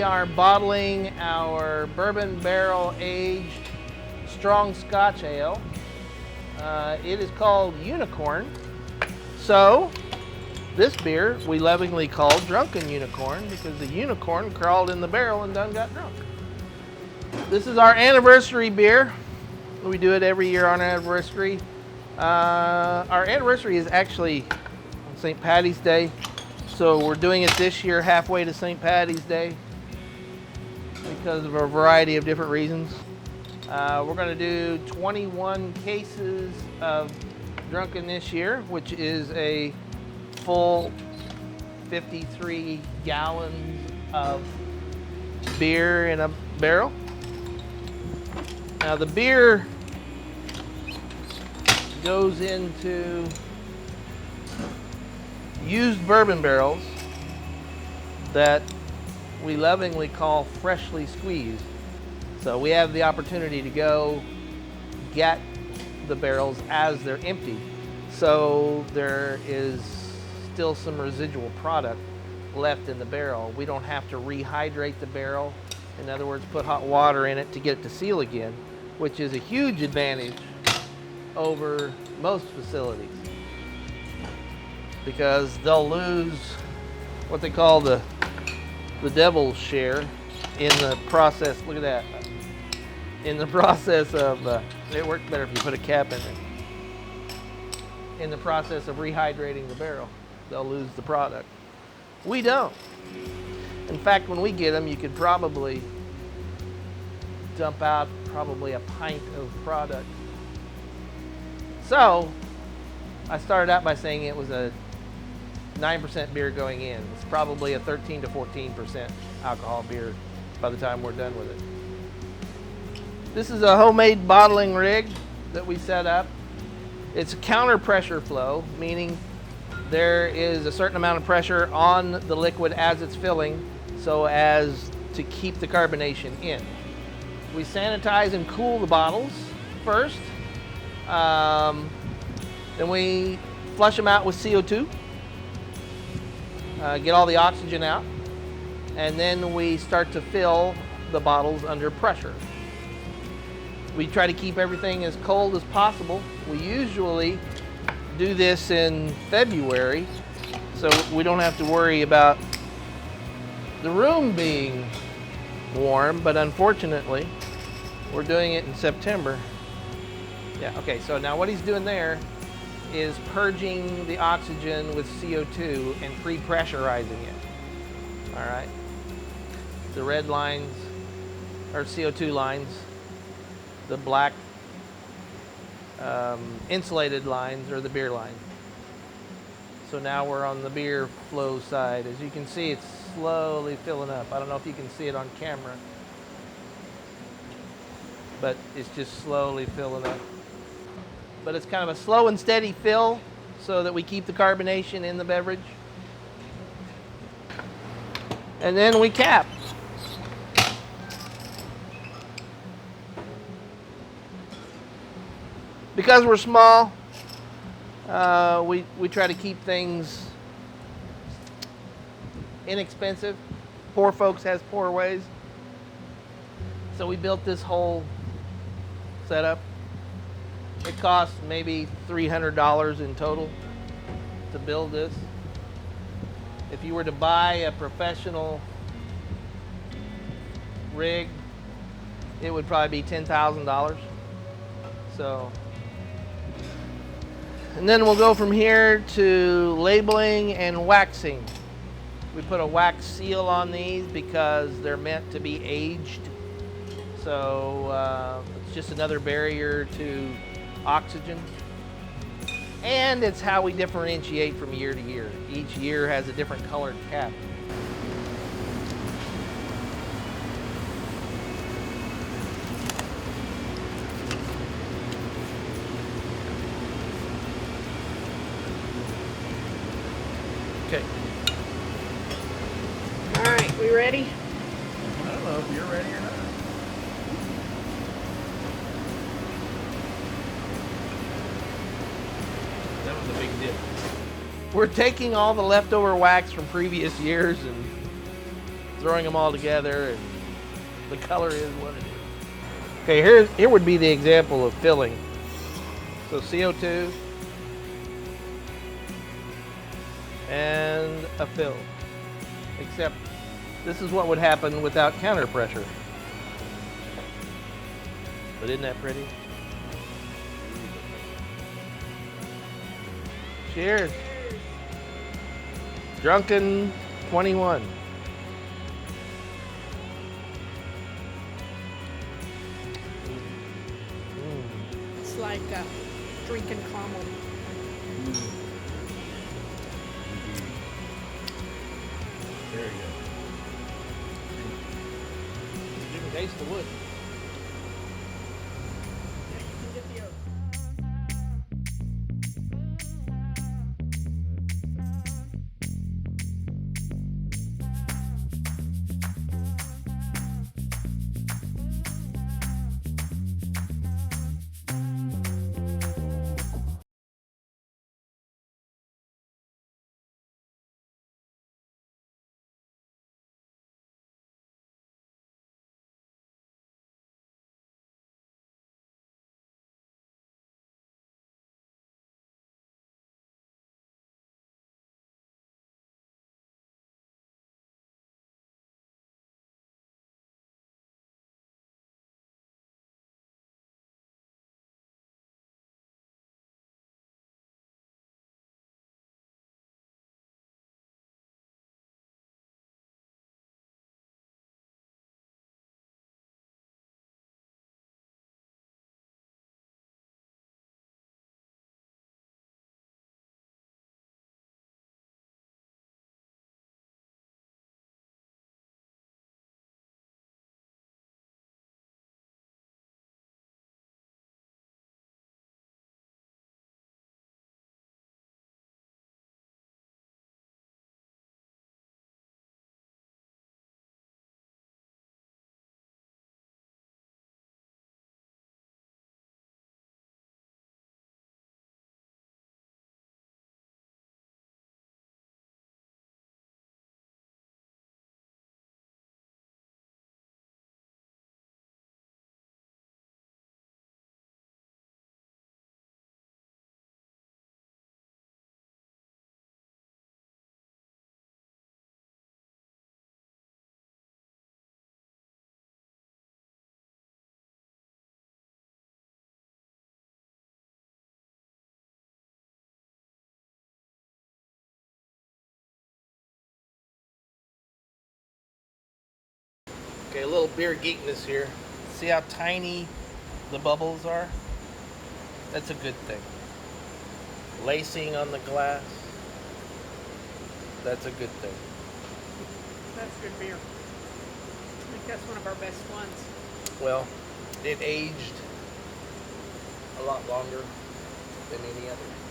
are bottling our bourbon barrel aged strong Scotch ale. It is called Unicorn. So this beer we lovingly call Drunken Unicorn because the unicorn crawled in the barrel and done got drunk. This is our anniversary beer. We do it every year on our anniversary. Our anniversary is actually on St. Patty's Day. So we're doing it this year halfway to St. Patty's Day because of a variety of different reasons. We're going to do 21 cases of Drunken this year, which is a full 53 gallons of beer in a barrel. Now the beer goes into used bourbon barrels that we lovingly call freshly squeezed. So we have the opportunity to go get the barrels as they're empty. So there is still some residual product left in the barrel. We don't have to rehydrate the barrel. In other words, put hot water in it to get it to seal again, which is a huge advantage over most facilities because they'll lose what they call the devil's share in the process. Look at that. In the process of, it works better if you put a cap in it. In the process of rehydrating the barrel, they'll lose the product. We don't. In fact, when we get them, you could probably dump out probably a pint of product. So, I started out by saying it was a 9% beer going in. It's probably a 13 to 14% alcohol beer by the time we're done with it. This is a homemade bottling rig that we set up. It's a counter pressure flow, meaning there is a certain amount of pressure on the liquid as it's filling so as to keep the carbonation in. We sanitize and cool the bottles first. Then we flush them out with CO2, get all the oxygen out, and then we start to fill the bottles under pressure. We try to keep everything as cold as possible. We usually do this in February, so we don't have to worry about the room being warm, but unfortunately, we're doing it in September. Yeah, okay, so now what he's doing there is purging the oxygen with CO2 and pre-pressurizing it. All right. The red lines are CO2 lines. The black insulated lines are the beer line. So now we're on the beer flow side. As you can see, it's slowly filling up. I don't know if you can see it on camera, but it's just slowly filling up. But it's kind of a slow and steady fill so that we keep the carbonation in the beverage. And then we cap. Because we're small, we try to keep things inexpensive. Poor folks has poor ways. So we built this whole setup. It cost maybe $300 in total to build this. If you were to buy a professional rig, it would probably be $10,000. So, and then we'll go from here to labeling and waxing. We put a wax seal on these because they're meant to be aged. So it's just another barrier to oxygen. And it's how we differentiate from year to year. Each year has a different colored cap. Okay. All right, we ready? I don't know if you're ready or not. That was a big dip. We're taking all the leftover wax from previous years and throwing them all together, and the color is what it is. Okay, here would be the example of filling. So CO2 and a fill. Except this is what would happen without counter pressure. But isn't that pretty? Cheers. Drunken 21. It's like drinking caramel. Very good. You can taste the wood. Yeah, you can get the oak. Okay, a little beer geekness here. See how tiny the bubbles are? That's a good thing. Lacing on the glass. That's a good thing. That's good beer. I think that's one of our best ones. Well, it aged a lot longer than any other.